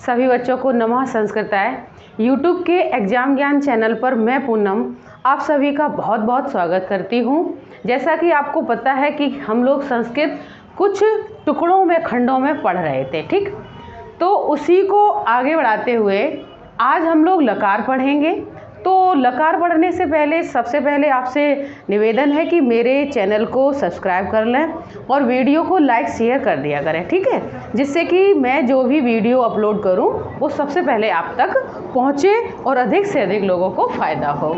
सभी बच्चों को नमः संस्कृताय। यूट्यूब के एग्जाम ज्ञान चैनल पर मैं पूनम आप सभी का बहुत बहुत स्वागत करती हूँ। जैसा कि आपको पता है कि हम लोग संस्कृत कुछ टुकड़ों में खंडों में पढ़ रहे थे, ठीक। तो उसी को आगे बढ़ाते हुए आज हम लोग लकार पढ़ेंगे। तो लकार पढ़ने से पहले सबसे पहले आपसे निवेदन है कि मेरे चैनल को सब्सक्राइब कर लें और वीडियो को लाइक शेयर कर दिया करें, ठीक है, जिससे कि मैं जो भी वीडियो अपलोड करूं वो सबसे पहले आप तक पहुंचे और अधिक से अधिक लोगों को फ़ायदा हो।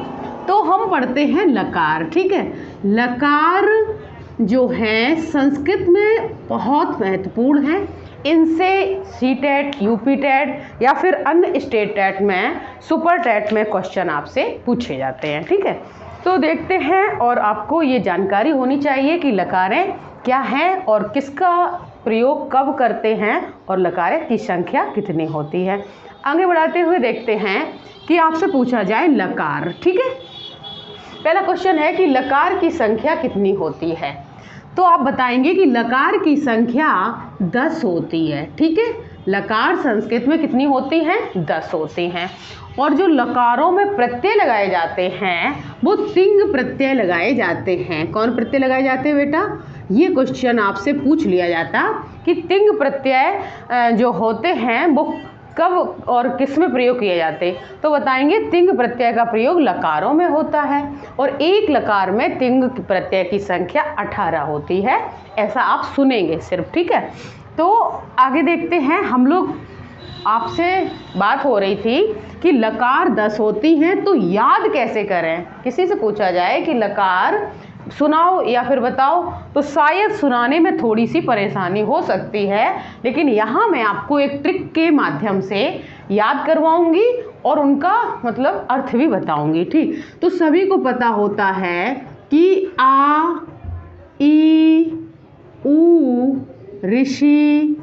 तो हम पढ़ते हैं लकार, ठीक है। लकार जो है संस्कृत में बहुत महत्वपूर्ण है। इनसे सीटेट, यूपीटेट या फिर अन्य स्टेट टेट में, सुपर टेट में क्वेश्चन आपसे पूछे जाते हैं, ठीक है। तो देखते हैं, और आपको ये जानकारी होनी चाहिए कि लकारें क्या हैं और किसका प्रयोग कब करते हैं और लकारें की संख्या कितनी होती है। आगे बढ़ाते हुए देखते हैं कि आपसे पूछा जाए लकार, ठीक है। पहला क्वेश्चन है कि लकार की संख्या कितनी होती है। तो आप बताएंगे कि लकार की संख्या 10 होती है, ठीक है। लकार संस्कृत में कितनी होती हैं? 10 होती हैं। और जो लकारों में प्रत्यय लगाए जाते हैं वो तिंग प्रत्यय लगाए जाते हैं। कौन प्रत्यय लगाए जाते हैं बेटा? ये क्वेश्चन आपसे पूछ लिया जाता कि तिंग प्रत्यय जो होते हैं वो कब और किस में प्रयोग किए जाते। तो बताएंगे तिंग प्रत्यय का प्रयोग लकारों में होता है और एक लकार में तिंग प्रत्यय की संख्या 18 होती है, ऐसा आप सुनेंगे सिर्फ, ठीक है। तो आगे देखते हैं, हम लोग आपसे बात हो रही थी कि लकार 10 होती हैं, तो याद कैसे करें। किसी से पूछा जाए कि लकार सुनाओ या फिर बताओ, तो शायद सुनाने में थोड़ी सी परेशानी हो सकती है, लेकिन यहाँ मैं आपको एक ट्रिक के माध्यम से याद करवाऊंगी और उनका मतलब अर्थ भी बताऊंगी, ठीक। तो सभी को पता होता है कि आ, ई, ऊ, ऋषि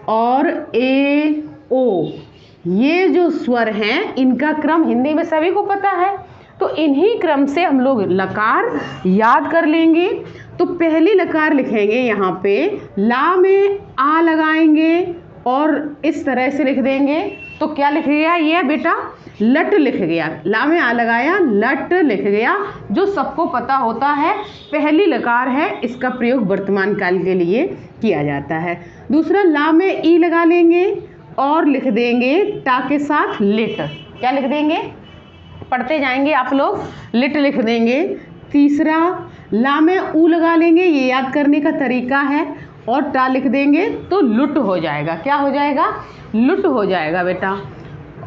और ए, ओ, ये जो स्वर हैं इनका क्रम हिंदी में सभी को पता है। तो इन्हीं क्रम से हम लोग लकार याद कर लेंगे। तो पहली लकार लिखेंगे, यहाँ पे ला में आ लगाएंगे और इस तरह से लिख देंगे। तो क्या लिख गया ये बेटा? लट लिख गया। ला में आ लगाया, लट लिख गया, जो सबको पता होता है पहली लकार है, इसका प्रयोग वर्तमान काल के लिए किया जाता है। दूसरा, ला में ई लगा लेंगे और लिख देंगे टा के साथ लिट। क्या लिख देंगे? पढ़ते जाएंगे आप लोग, लिट लिख देंगे। तीसरा, ला में ऊ लगा लेंगे, ये याद करने का तरीका है, और टा लिख देंगे तो लुट हो जाएगा। क्या हो जाएगा? लुट हो जाएगा बेटा।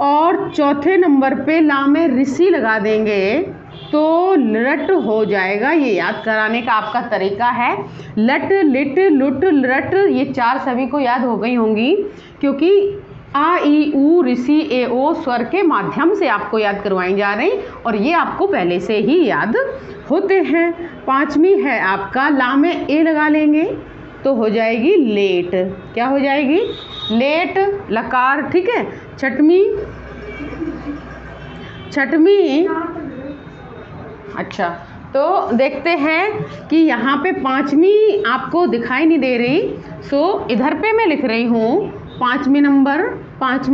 और चौथे नंबर पे ला में ऋषि लगा देंगे तो लट हो जाएगा। ये याद कराने का आपका तरीका है। लट, लिट, लुट, लट, ये 4 सभी को याद हो गई होंगी, क्योंकि आ, ई, ऊ, ऋषि, ए, ओ स्वर के माध्यम से आपको याद करवाई जा रही और ये आपको पहले से ही याद होते हैं। पांचवी है आपका ला में ए लगा लेंगे तो हो जाएगी लेट। क्या हो जाएगी? लेट लकार, ठीक है। छठवीं, अच्छा, तो देखते हैं कि यहाँ पे पांचवी आपको दिखाई नहीं दे रही, सो इधर पे मैं लिख रही हूँ पांचवा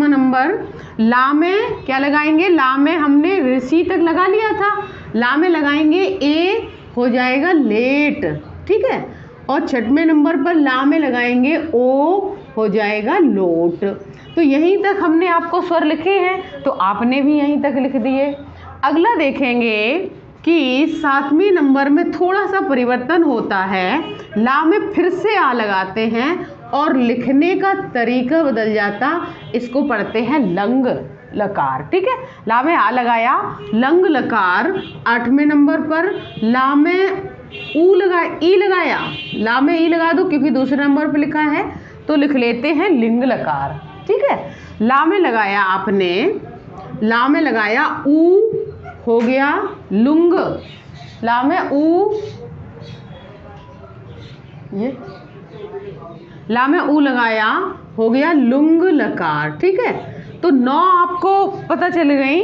नंबर ला में क्या लगाएंगे? ला में हमने ऋषि तक लगा लिया था, ला में लगाएंगे ए, हो जाएगा लेट, ठीक है। और छठवें नंबर पर ला में लगाएंगे ओ, हो जाएगा लोट। तो यहीं तक हमने आपको स्वर लिखे हैं, तो आपने भी यहीं तक लिख दिए। अगला देखेंगे कि 7वें नंबर में थोड़ा सा परिवर्तन होता है, ला में फिर से आ लगाते हैं और लिखने का तरीका बदल जाता। इसको पढ़ते हैं लंग लकार, ठीक है। ला में आ लगाया, लंग लकार। 8वें नंबर पर ला में ऊ लगाया, ई लगाया, ला में ई लगा दो क्योंकि दूसरे नंबर पर लिखा है, तो लिख लेते हैं लिंग लकार, ठीक है। ला में लगाया आपने, ला में लगाया ऊ, हो गया लुंग। ला में ऊ, ये ला में ऊ लगाया, हो गया लुंग लकार, ठीक है। तो 9 आपको पता चल गई।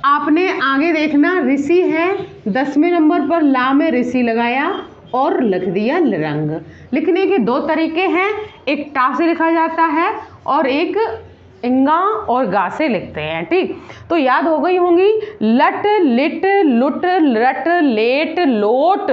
आपने आगे देखना, ऋषि है, 10वें नंबर पर ला में ऋषि लगाया और लिख दिया रंग। लिखने के 2 तरीके हैं, एक टा से लिखा जाता है और एक इंगा और गा से लिखते हैं। ठीक, तो याद हो गई होंगी, लट लिट लुट रट लेट लोट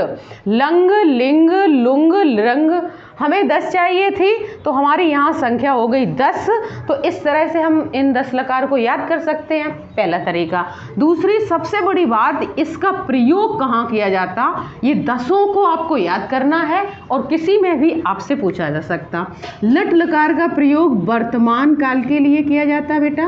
लंग लिंग लुंग रंग। हमें 10 चाहिए थी तो हमारी यहाँ संख्या हो गई 10। तो इस तरह से हम इन 10 लकार को याद कर सकते हैं, पहला तरीका। दूसरी सबसे बड़ी बात, इसका प्रयोग कहाँ किया जाता, ये 10 को आपको याद करना है और किसी में भी आपसे पूछा जा सकता। लट लकार का प्रयोग वर्तमान काल के लिए किया जाता बेटा।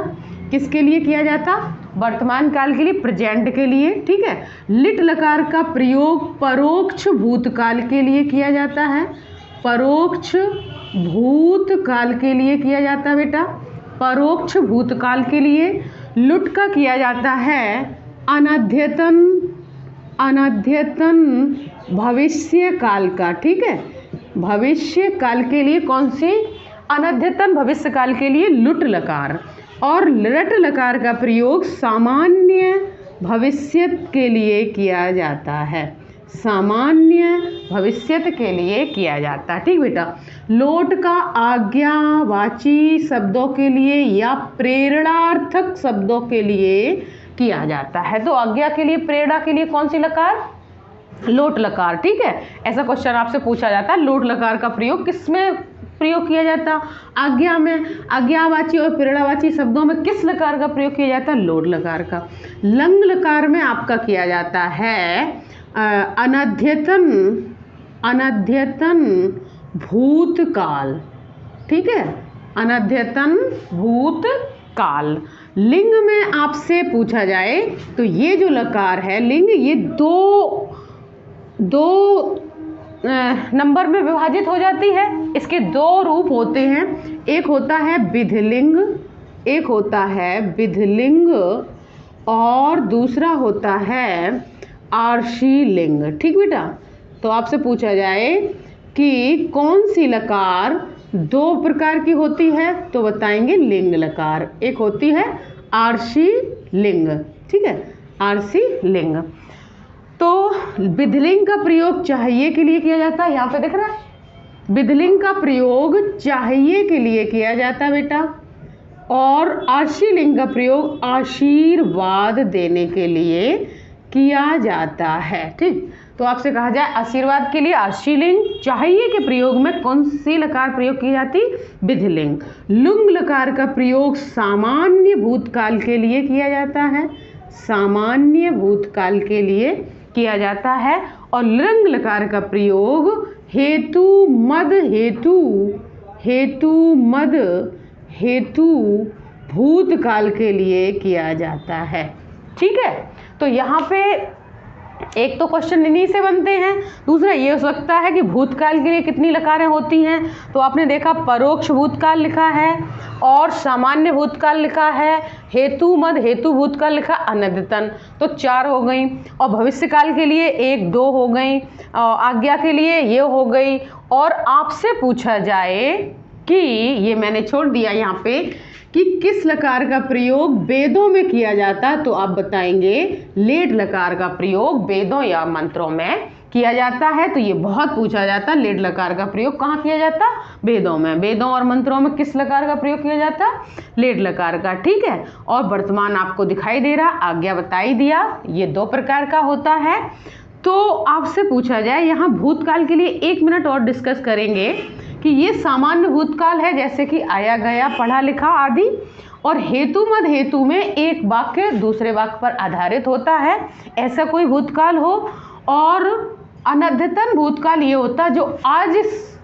किसके लिए किया जाता? वर्तमान काल के लिए, प्रेजेंट के लिए। ठीक है। लिट लकार का प्रयोग परोक्ष भूतकाल के लिए किया जाता है। परोक्ष भूतकाल के लिए किया जाता है बेटा, परोक्ष भूतकाल के लिए। लुट का किया जाता है अनद्यतन, अनद्यतन भविष्य काल का। ठीक है, भविष्य काल के लिए कौन सी? अनद्यतन भविष्य काल के लिए लुट लकार। और लट लकार का प्रयोग सामान्य भविष्य के लिए किया जाता है, सामान्य भविष्य के लिए किया जाता है। ठीक बेटा। लोट का आज्ञावाची शब्दों के लिए या प्रेरणार्थक शब्दों के लिए किया जाता है। तो आज्ञा के लिए, प्रेरणा के लिए कौन सी लकार? लोट लकार। ठीक है, ऐसा क्वेश्चन आपसे पूछा जाता है, लोट लकार का प्रयोग किसमें प्रयोग किया जाता? आज्ञा में। आज्ञावाची और प्रेरणावाची शब्दों में किस लकार का प्रयोग किया जाता? लोट लकार का। लंग लकार में आपका किया जाता है अनद्यतन, अनद्यतन भूतकाल। ठीक है, अनद्यतन भूतकाल। लिंग में आपसे पूछा जाए तो ये जो लकार है लिंग, ये दो नंबर में विभाजित हो जाती है। इसके 2 रूप होते हैं, एक होता है विधिलिंग, एक होता है विधिलिंग और दूसरा होता है आर्षी लिंग। ठीक बेटा। तो आपसे पूछा जाए कि कौन सी लकार 2 प्रकार की होती है तो बताएंगे लिंग लकार। एक होती है आर्षी लिंग। ठीक है, आर्षी लिंग। तो विधिलिंग का प्रयोग चाहिए के लिए किया जाता है, यहाँ पे दिख रहा है, विधिलिंग का प्रयोग चाहिए के लिए किया जाता है बेटा। और आर्षी लिंग का प्रयोग आशीर्वाद देने के लिए किया जाता है। ठीक, तो आपसे कहा जाए आशीर्वाद के लिए आर्षी लिंग, चाहिए के प्रयोग में कौन सी लकार प्रयोग की जाती? विधिलिंग। लुंग लकार का प्रयोग सामान्य भूतकाल के लिए किया जाता है, सामान्य भूतकाल के लिए किया जाता है। और लृंग लकार का प्रयोग हेतु मद हेतु, हेतु मद हेतु भूतकाल के लिए किया जाता है। ठीक है, तो यहाँ पे एक तो क्वेश्चन इन्हीं से बनते हैं। दूसरा ये हो सकता है कि भूतकाल के लिए कितनी लकारें होती हैं, तो आपने देखा परोक्ष भूतकाल लिखा है और सामान्य भूतकाल लिखा है, हेतु मद हेतु भूतकाल लिखा, अनद्यतन, तो 4 हो गई। और भविष्यकाल के लिए 1 2 हो गई, आज्ञा के लिए ये हो गई। और आपसे पूछा जाए कि ये मैंने छोड़ दिया यहाँ पे कि किस लकार का प्रयोग वेदों में किया जाता, तो आप बताएंगे लेट लकार का प्रयोग वेदों या मंत्रों में किया जाता है। तो ये बहुत पूछा जाता, लेट लकार का प्रयोग कहाँ किया जाता? वेदों में। वेदों और मंत्रों में किस लकार का प्रयोग किया जाता? लेट लकार का। ठीक है, और वर्तमान आपको दिखाई दे रहा, आज्ञा बता ही दिया, ये 2 प्रकार का होता है। तो आपसे पूछा जाए यहाँ भूतकाल के लिए 1 मिनट और डिस्कस करेंगे कि ये सामान्य भूतकाल है, जैसे कि आया गया पढ़ा लिखा आदि। और हेतु मद हेतु में एक वाक्य दूसरे वाक्य पर आधारित होता है, ऐसा कोई भूतकाल हो। और अनद्यतन भूतकाल ये होता है जो आज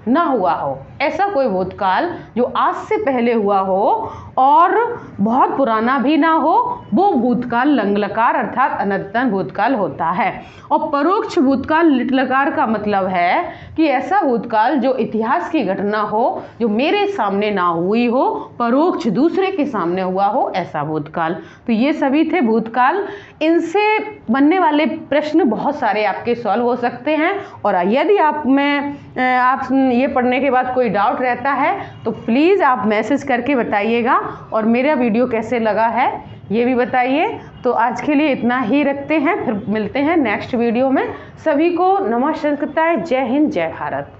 ना हुआ हो, ऐसा कोई भूतकाल जो आज से पहले हुआ हो और बहुत पुराना भी ना हो, वो भूतकाल लंग लकार अर्थात अनद्यतन भूतकाल होता है। और परोक्ष भूतकाल लिट लकार का मतलब है कि ऐसा भूतकाल जो इतिहास की घटना हो, जो मेरे सामने ना हुई हो, परोक्ष दूसरे के सामने हुआ हो, ऐसा भूतकाल। तो ये सभी थे भूतकाल। इनसे बनने वाले प्रश्न बहुत सारे आपके सॉल्व हो सकते हैं। और यदि आप ये पढ़ने के बाद कोई डाउट रहता है तो प्लीज़ आप मैसेज करके बताइएगा, और मेरा वीडियो कैसे लगा है ये भी बताइए। तो आज के लिए इतना ही रखते हैं, फिर मिलते हैं नेक्स्ट वीडियो में। सभी को नमस्कार, जय हिंद, जय भारत।